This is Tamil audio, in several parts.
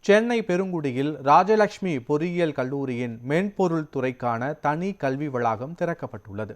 சென்னை பெருங்குடியில் ராஜலட்சுமி பொறியியல் கல்லூரியின் மென்பொருள் துறைக்கான தனி கல்வி வளாகம் திறக்கப்பட்டுள்ளது.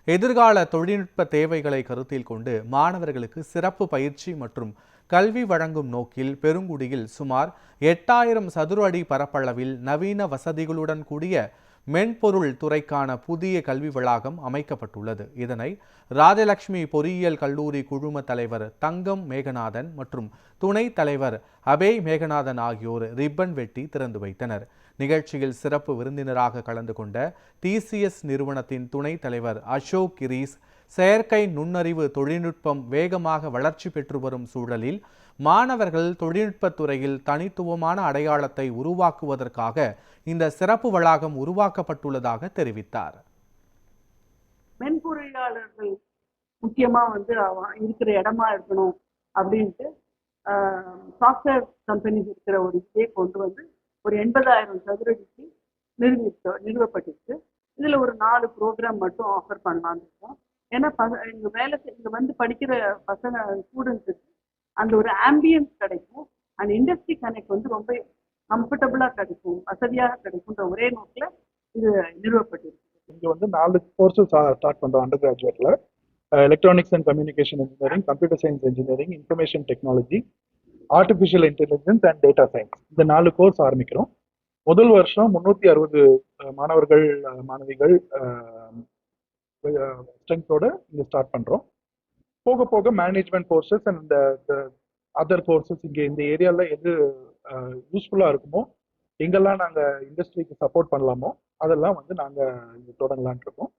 எதிர்கால தொழில்நுட்ப தேவைகளை கருத்தில் கொண்டு மாணவர்களுக்கு சிறப்பு பயிற்சி மற்றும் கல்வி வழங்கும் நோக்கில் பெருங்குடியில் சுமார் 8000 சதுர அடி பரப்பளவில் நவீன வசதிகளுடன் கூடிய மென்பொருள் துறைக்கான புதிய கல்வி வளாகம் அமைக்கப்பட்டுள்ளது. இதனை ராஜலட்சுமி பொறியியல் கல்லூரி குழும தலைவர் தங்கம் மேகநாதன் மற்றும் துணைத் தலைவர் அபய் மேகநாதன் ஆகியோர் ரிப்பன் வெட்டி திறந்து வைத்தனர். நிகழ்ச்சியில் சிறப்பு விருந்தினராக கலந்து கொண்ட TCS நிறுவனத்தின் துணைத் தலைவர் அசோக் கிரீஸ், செயற்கை நுண்ணறிவு தொழில்நுட்பம் வேகமாக வளர்ச்சி பெற்று வரும் சூழலில் மாணவர்கள் தொழில்நுட்பத் துறையில் தனித்துவமான அடையாளத்தை உருவாக்குவதற்காக இந்த சிறப்பு வளாகம் உருவாக்கப்பட்டுள்ளதாக தெரிவித்தார். மென்பொறியாளர்கள் முக்கியமா இருக்கிற இடமா இருக்கணும் அப்படின்ட்டு சாஃப்ட்வேர் கம்பெனிஸ் இருக்கிற ஒரு இதே கொண்டு வந்து ஒரு 80,000 சதுரடிக்கு நிறுவப்பட்டிருக்கு. இதுல ஒரு 4 ப்ரோக்ராம் மட்டும் ஆஃபர் பண்ணலான்னு இருக்கோம். ஏன்னா இங்க வந்து படிக்கிற பசங்க ஸ்டூடெண்ட்ஸுக்கு அந்த ஒரு ஆம்பியன்ஸ் கிடைக்கும், அந்த இண்டஸ்ட்ரி கனெக்ட் வந்து ரொம்ப கம்ஃபர்டபுளா கிடைக்கும், வசதியாக கிடைக்கும்ன்ற ஒரே நோக்கில் இது நிறுவப்பட்டிருக்கு. இங்க வந்து 4 கோர்சஸ் ஸ்டார்ட் பண்றோம். அண்டர் கிராஜுவேட்ல electronics and communication engineering, computer science engineering, information technology, artificial intelligence and data science. இந்த 4 கோர்ஸ் ஆரம்பிக்கிறோம். முதல் வருஷம் 360 மாணவர்கள் மாணவிகள் ஸ்ட்ரென்த்தோட இங்க ஸ்டார்ட் பண்றோம். போக போக management courses and other courses இங்க இந்த ஏரியால எது யூஸ்ஃபுல்லா இருக்குமோ, எங்கெல்லாம் நாங்க இண்டஸ்ட்ரிக்கு சப்போர்ட் பண்ணலாமோ அதெல்லாம் வந்து நாங்க இங்க தொடங்கலான் இருக்கோம்.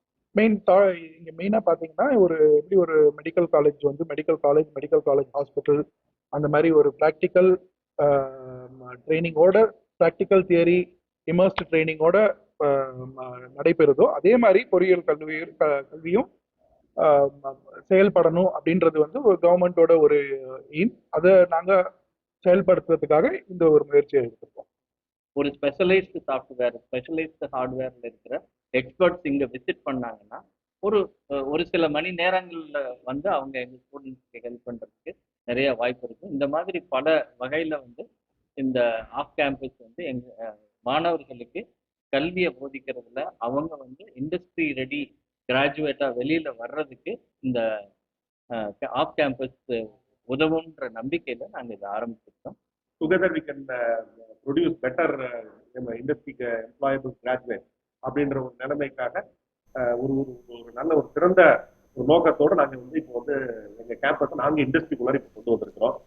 இங்க மெயினா பாத்தீங்கன்னா எப்படி ஒரு மெடிக்கல் காலேஜ் வந்து மெடிக்கல் காலேஜ் ஹாஸ்பிட்டல் அந்த மாதிரி ஒரு ப்ராக்டிக்கல் ட்ரைனிங்கோட, ப்ராக்டிக்கல் தியரி இமர்ஸ்ட் ட்ரைனிங்கோட நடைபெறுதோ அதே மாதிரி பொறியியல் கல்வியும் செயல்படணும் அப்படின்றது வந்து ஒரு கவர்மெண்டோட ஒரு எய்ம். அதை நாங்க செயல்படுத்துறதுக்காக இந்த ஒரு முயற்சியை எடுத்திருக்கோம். ஒரு ஸ்பெஷலைஸ்டு சாஃப்ட்வேர், ஸ்பெஷலைஸ்டு ஹார்ட்வேர்ல இருக்கிற எக்ஸ்பர்ட்ஸ் இங்க விசிட் பண்ணாங்கன்னா ஒரு சில மணி நேரங்கள்ல வந்து அவங்க எங்க ஸ்டூடெண்ட்ஸ்க்கு ஹெல்ப் பண்றதுக்கு நிறைய வாய்ப்பு இருக்கு. இந்த மாதிரி பல வகையில வந்து இந்த ஆஃப் கேம்பஸ் வந்து எங்க மாணவர்களுக்கு கல்வியை போதிக்கிறதுல அவங்க வந்து இண்டஸ்ட்ரி ரெடி கிராஜுவேட்டா வெளியில வர்றதுக்கு இந்த ஆஃப் கேம்பஸ் உதவுன்ற நம்பிக்கையில நாங்க இதை ஆரம்பிச்சிருக்கோம். Together we can produce better இண்டஸ்ட்ரிக்கு எம்ப்ளாயபிள் கிராஜுவேட் அப்படின்ற ஒரு நிலைமைக்காக ஒரு நல்ல ஒரு சிறந்த ஒரு நோக்கத்தோடு நாங்கள் வந்து இப்போ வந்து எங்கள் கேம்பஸை நாங்கள் இண்டஸ்ட்ரிக்குள்ளார இப்போ கொண்டு வந்திருக்கிறோம்.